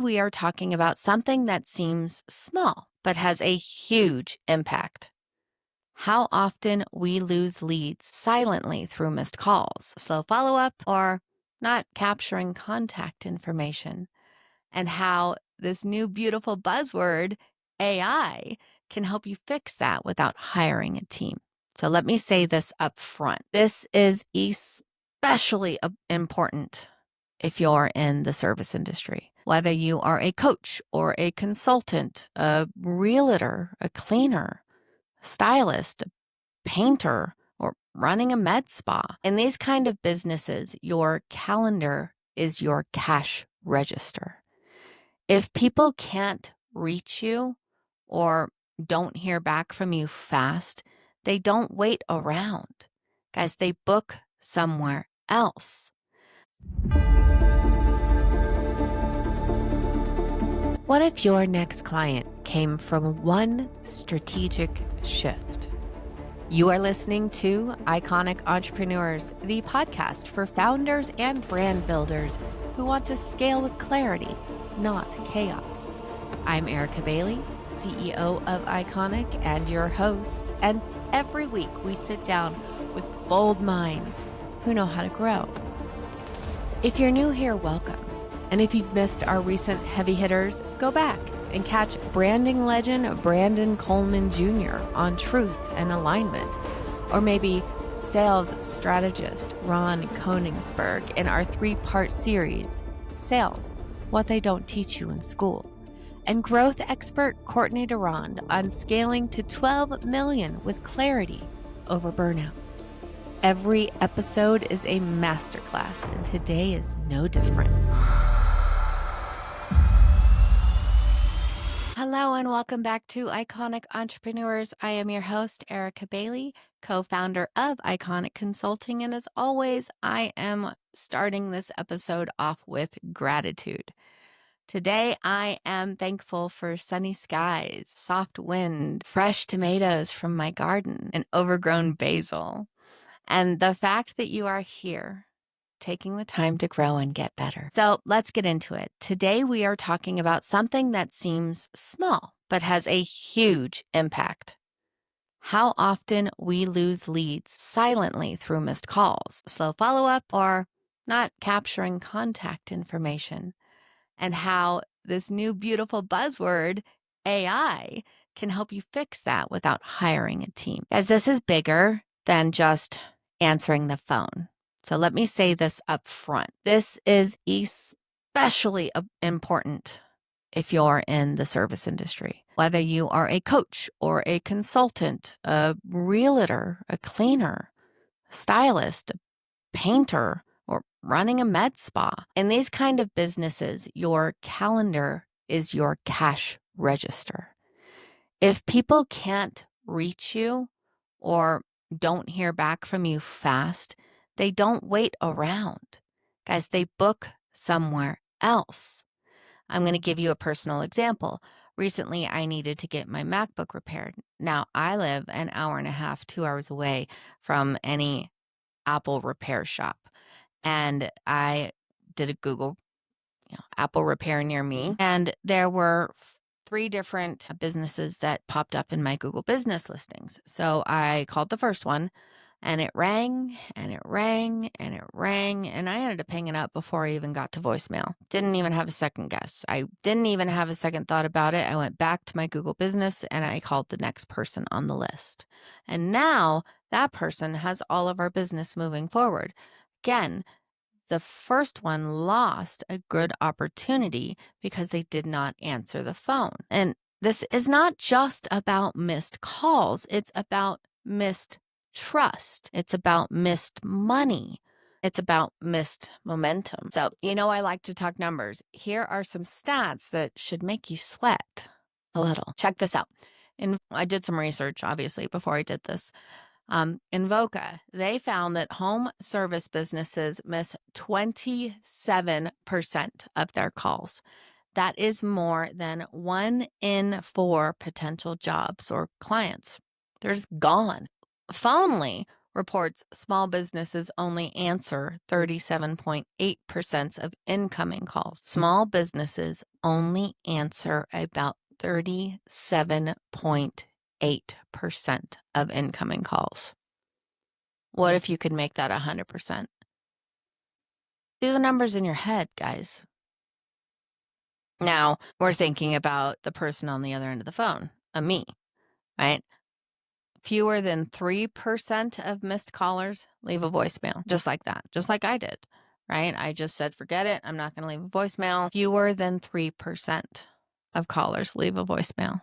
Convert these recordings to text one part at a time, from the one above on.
We are talking about something that seems small, but has a huge impact. How often we lose leads silently through missed calls, slow follow-up, or not capturing contact information, and how this new beautiful buzzword, AI, can help you fix that without hiring a team. So let me say this up front. This is especially important if you're in the service industry. Whether you are a coach or a consultant, a realtor, a cleaner, a stylist, a painter, or running a med spa. In these kind of businesses, your calendar is your cash register. If people can't reach you or don't hear back from you fast, they don't wait around. Guys, they book somewhere else. What if your next client came from one strategic shift? You are listening to IconiQ Entrepreneurs, the podcast for founders and brand builders who want to scale with clarity, not chaos. I'm Erica Bailey, CEO of IconiQ and your host, and every week we sit down with bold minds who know how to grow. If you're new here, welcome. And if you've missed our recent heavy hitters, go back and catch branding legend Brandon Coleman Jr. on truth and alignment, or maybe sales strategist Ron Koningsberg in our 3-part series, Sales, What They Don't Teach You in School, and growth expert Courtney Durand on scaling to 12 million with clarity over burnout. Every episode is a masterclass, and today is no different. Hello and welcome back to IconiQ Entrepreneurs. I am your host, Erica Bailey, co-founder of IconiQ Consulting. And as always, I am starting this episode off with gratitude. Today, I am thankful for sunny skies, soft wind, fresh tomatoes from my garden, and overgrown basil, and the fact that you are here, taking the time to grow and get better. So let's get into it. Today, we are talking about something that seems small, but has a huge impact. How often we lose leads silently through missed calls, slow follow-up, or not capturing contact information, and how this new beautiful buzzword, AI, can help you fix that without hiring a team. As this is bigger than just answering the phone. So let me say this up front. This is especially important if you're in the service industry. Whether you are a coach or a consultant, a realtor, a cleaner, a stylist, a painter, or running a med spa. In these kind of businesses, your calendar is your cash register. If people can't reach you or don't hear back from you fast, they don't wait around. Guys, they book somewhere else. I'm going to give you a personal example. Recently, I needed to get my MacBook repaired. Now, I live an hour and a half, 2 hours away from any Apple repair shop. And I did a Google, Apple repair near me. And there were 3 different businesses that popped up in my Google business listings. So I called the first one, and it rang and it rang and it rang. And I ended up hanging up before I even got to voicemail. Didn't even have a second guess. I didn't even have a second thought about it. I went back to my Google business and I called the next person on the list. And now that person has all of our business moving forward. Again, the first one lost a good opportunity because they did not answer the phone. And this is not just about missed calls. It's about missed trust. It's about missed money. It's about missed momentum. So, I like to talk numbers. Here are some stats that should make you sweat a little. Check this out. And I did some research, obviously, before I did this. In Voca, they found that home service businesses miss 27% of their calls. That is more than 1 in 4 potential jobs or clients. They're just gone. Phonely, reports small businesses only answer 37.8% of incoming calls. Small businesses only answer about 37.8% of incoming calls. What if you could make that 100%? Do the numbers in your head, guys. Now, we're thinking about the person on the other end of the phone, me, right? Fewer than 3% of missed callers leave a voicemail, just like that, just like I did, right? I just said, forget it. I'm not going to leave a voicemail. Fewer than 3% of callers leave a voicemail.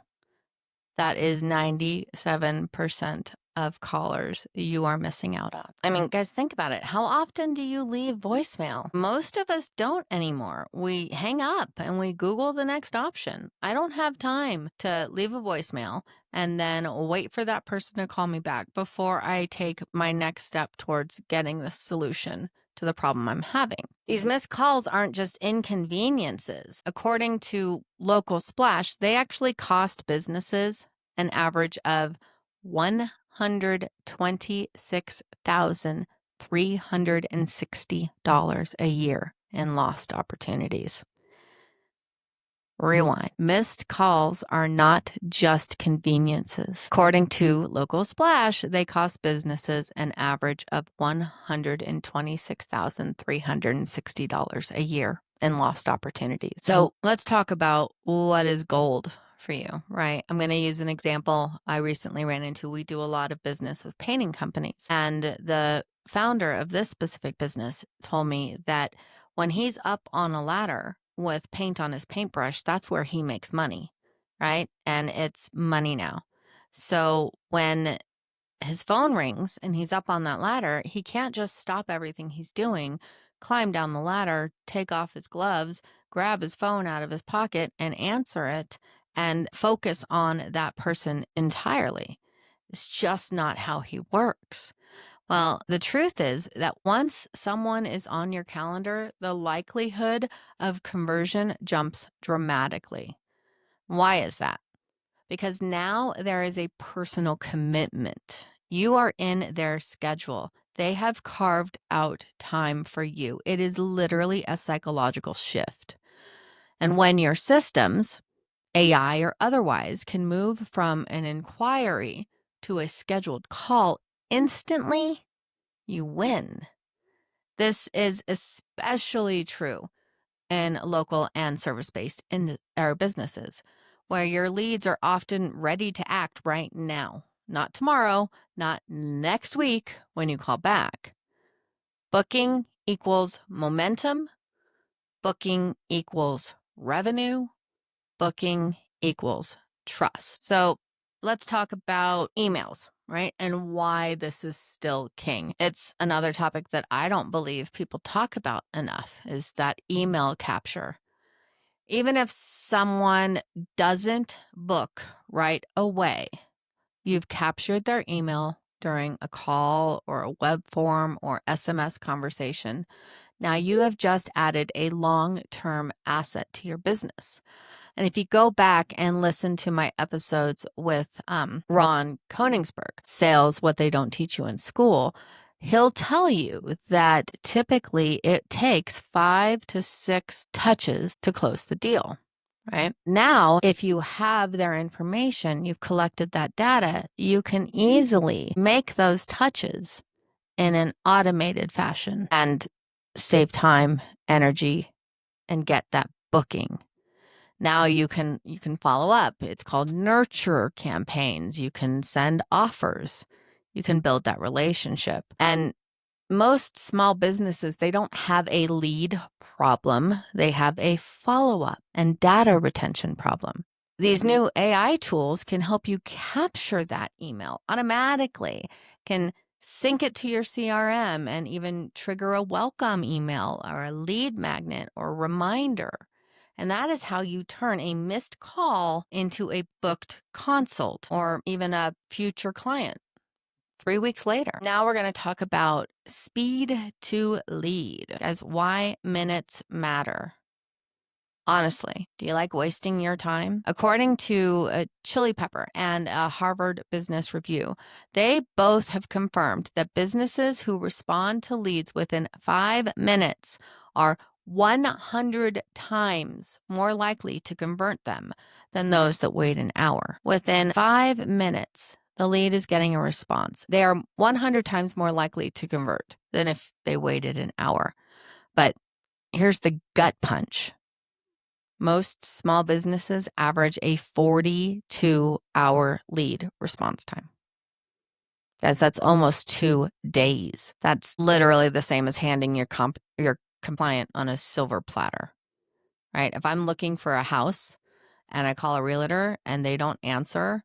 That is 97% of callers you are missing out on. I mean, guys, think about it. How often do you leave voicemail? Most of us don't anymore. We hang up and we Google the next option. I don't have time to leave a voicemail and then wait for that person to call me back before I take my next step towards getting the solution to the problem I'm having. These missed calls aren't just inconveniences. According to Local Splash, they actually cost businesses an average of $126,360 a year in lost opportunities. Rewind. Missed calls are not just conveniences. According to Local Splash, they cost businesses an average of $126,360 a year in lost opportunities. So let's talk about what is gold for you, right? I'm going to use an example I recently ran into. We do a lot of business with painting companies, and the founder of this specific business told me that when he's up on a ladder with paint on his paintbrush, that's where he makes money, right? And it's money now. So when his phone rings and he's up on that ladder, he can't just stop everything he's doing, climb down the ladder, take off his gloves, grab his phone out of his pocket and answer it and focus on that person entirely. It's just not how he works. Well, the truth is that once someone is on your calendar, the likelihood of conversion jumps dramatically. Why is that? Because now there is a personal commitment. You are in their schedule. They have carved out time for you. It is literally a psychological shift. And when your systems, AI or otherwise, can move from an inquiry to a scheduled call instantly, you win. This is especially true in local and service-based businesses, where your leads are often ready to act right now, not tomorrow, not next week when you call back. Booking equals momentum. Booking equals revenue. Booking equals trust. So let's talk about emails, right? And why this is still king. It's another topic that I don't believe people talk about enough, is that email capture. Even if someone doesn't book right away, you've captured their email during a call or a web form or SMS conversation. Now you have just added a long-term asset to your business. And if you go back and listen to my episodes with Ron Koningsberg, Sales, What They Don't Teach You in School, he'll tell you that typically it takes 5 to 6 touches to close the deal, right? Now, if you have their information, you've collected that data, you can easily make those touches in an automated fashion and save time, energy, and get that booking. Now you can follow up. It's called nurture campaigns. You can send offers. You can build that relationship. And most small businesses, they don't have a lead problem. They have a follow-up and data retention problem. These new AI tools can help you capture that email automatically, can sync it to your CRM and even trigger a welcome email or a lead magnet or reminder. And that is how you turn a missed call into a booked consult or even a future client 3 weeks later. Now we're going to talk about speed to lead, as why minutes matter. Honestly, do you like wasting your time? According to Chili Pepper and a Harvard Business Review, they both have confirmed that businesses who respond to leads within 5 minutes are 100 times more likely to convert them than those that wait an hour. Within 5 minutes, the lead is getting a response. They are 100 times more likely to convert than if they waited an hour. But here's the gut punch. Most small businesses average a 42-hour lead response time. Guys, that's almost 2 days. That's literally the same as handing your compliant on a silver platter, right? If I'm looking for a house and I call a realtor and they don't answer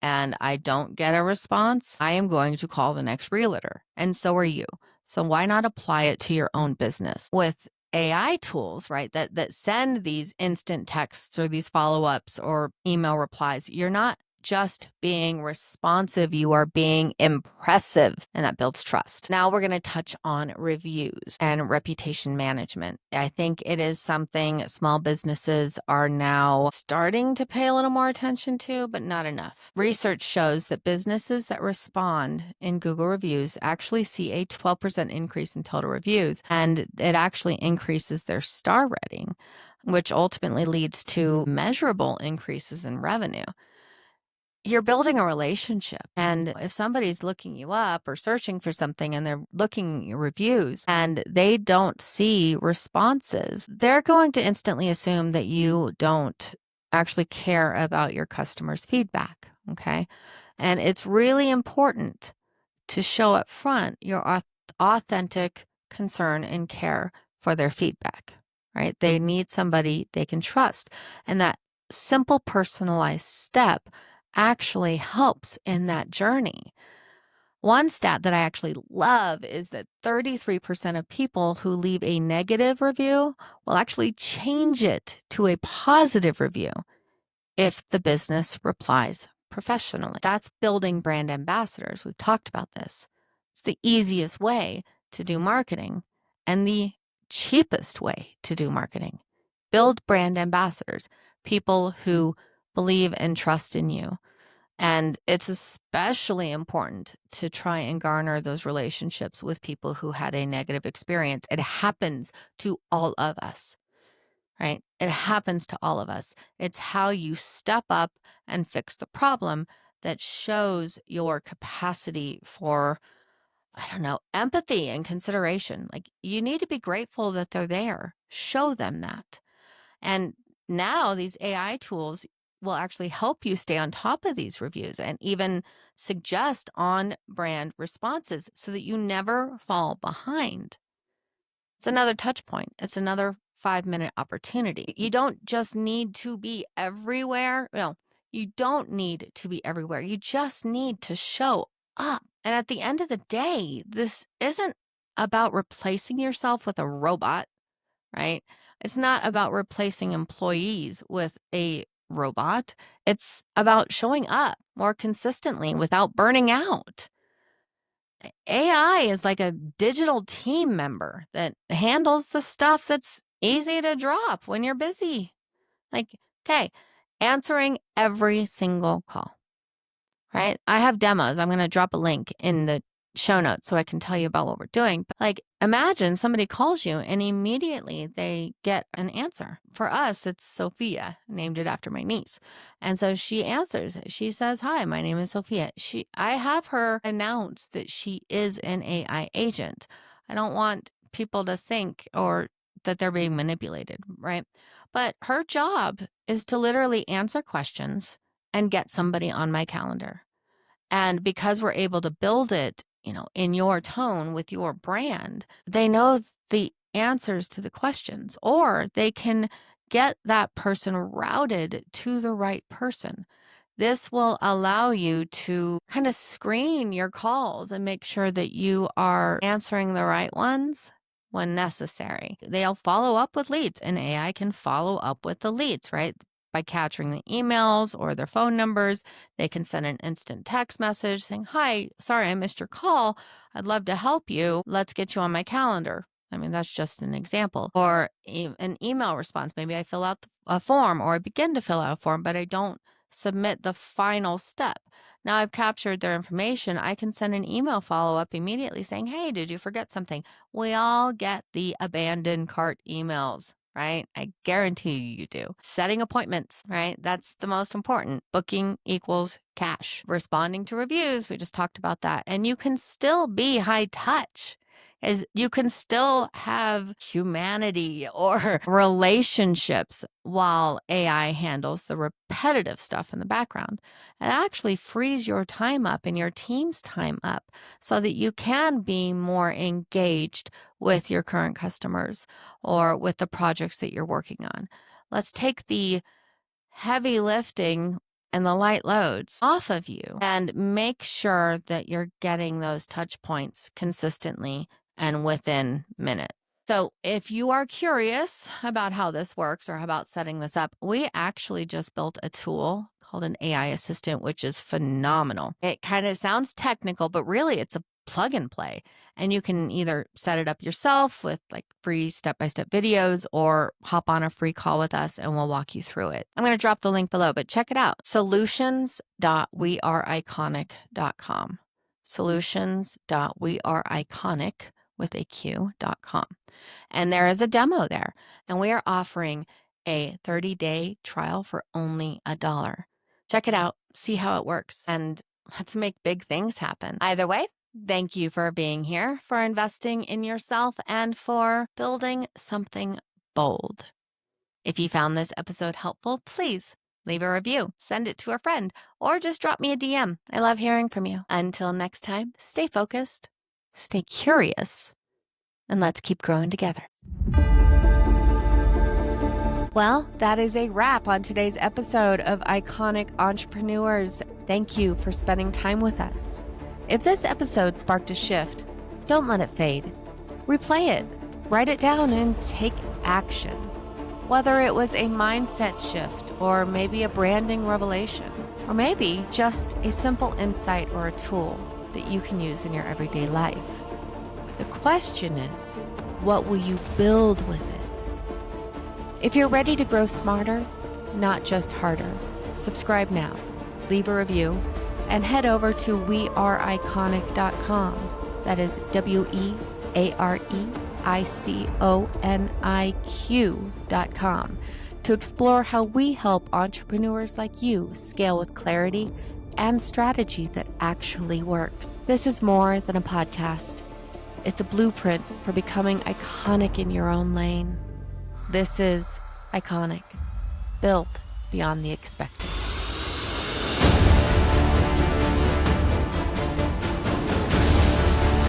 and I don't get a response, I am going to call the next realtor. And so are you. So why not apply it to your own business with AI tools, right? That send these instant texts or these follow-ups or email replies. You're not just being responsive, you are being impressive, and that builds trust. Now we're going to touch on reviews and reputation management. I think it is something small businesses are now starting to pay a little more attention to, but not enough. Research shows that businesses that respond in Google reviews actually see a 12% increase in total reviews, and it actually increases their star rating, which ultimately leads to measurable increases in revenue. You're building a relationship. And if somebody's looking you up or searching for something and they're looking at your reviews and they don't see responses, they're going to instantly assume that you don't actually care about your customers' feedback. Okay. And it's really important to show up front your authentic concern and care for their feedback, right? They need somebody they can trust. And that simple personalized step actually helps in that journey. One stat that I actually love is that 33% of people who leave a negative review will actually change it to a positive review if the business replies professionally. That's building brand ambassadors. We've talked about this. It's the easiest way to do marketing and the cheapest way to do marketing. Build brand ambassadors, people who believe and trust in you. And it's especially important to try and garner those relationships with people who had a negative experience. It happens to all of us, right? It happens to all of us. It's how you step up and fix the problem that shows your capacity for, I don't know, empathy and consideration. Like, you need to be grateful that they're there. Show them that. And now these AI tools will actually help you stay on top of these reviews and even suggest on brand responses so that you never fall behind. It's another touch point. It's another 5-minute opportunity. You don't just need to be everywhere. No, you don't need to be everywhere. You just need to show up. And at the end of the day, this isn't about replacing yourself with a robot, right? It's not about replacing employees with a robot. It's about showing up more consistently without burning out. AI is like a digital team member that handles the stuff that's easy to drop when you're busy. Like, okay, answering every single call, right? I have demos. I'm going to drop a link in the show notes so I can tell you about what we're doing. But like, imagine somebody calls you and immediately they get an answer. For us, it's Sophia, named it after my niece. And so she answers. She says, "Hi, my name is Sophia." I have her announce that she is an AI agent. I don't want people to think or that they're being manipulated, right? But her job is to literally answer questions and get somebody on my calendar. And because we're able to build it, in your tone with your brand, they know the answers to the questions, or they can get that person routed to the right person. This will allow you to kind of screen your calls and make sure that you are answering the right ones when necessary. They'll follow up with leads, and AI can follow up with the leads, right? By capturing the emails or their phone numbers, they can send an instant text message saying, "Hi, sorry I missed your call. I'd love to help you. Let's get you on my calendar." I mean, that's just an example. Or an email response. Maybe I fill out a form, or I begin to fill out a form, but I don't submit the final step. Now I've captured their information. I can send an email follow-up immediately saying, hey, did you forget something? We all get the abandoned cart emails, right? I guarantee you do. Setting appointments, right? That's the most important. Booking equals cash. Responding to reviews, we just talked about that. And you can still be high touch. You can still have humanity or relationships while AI handles the repetitive stuff in the background. It actually frees your time up and your team's time up so that you can be more engaged with your current customers or with the projects that you're working on. Let's take the heavy lifting and the light loads off of you and make sure that you're getting those touch points consistently and within minutes. So if you are curious about how this works or about setting this up, we actually just built a tool called an AI assistant, which is phenomenal. It kind of sounds technical, but really it's a plug and play. And you can either set it up yourself with like free step-by-step videos or hop on a free call with us and we'll walk you through it. I'm going to drop the link below, but check it out. Solutions.weareiconic.com. Solutions.weareiconic with a Q.com. And there is a demo there. And we are offering a 30-day trial for only $1. Check it out, see how it works, and let's make big things happen. Either way, thank you for being here, for investing in yourself, and for building something bold. If you found this episode helpful, please leave a review, send it to a friend, or just drop me a DM. I love hearing from you. Until next time, stay focused, stay curious, and let's keep growing together. Well, that is a wrap on today's episode of Iconic Entrepreneurs. Thank you for spending time with us. If this episode sparked a shift, don't let it fade. Replay it, write it down, and take action. Whether it was a mindset shift, or maybe a branding revelation, or maybe just a simple insight or a tool that you can use in your everyday life. The question is, what will you build with it? If you're ready to grow smarter, not just harder, subscribe now, leave a review, and head over to weareiconic.com. That is weareiconiq.com to explore how we help entrepreneurs like you scale with clarity and strategy that actually works. This is more than a podcast. It's a blueprint for becoming iconic in your own lane. This is Iconic, built beyond the expected.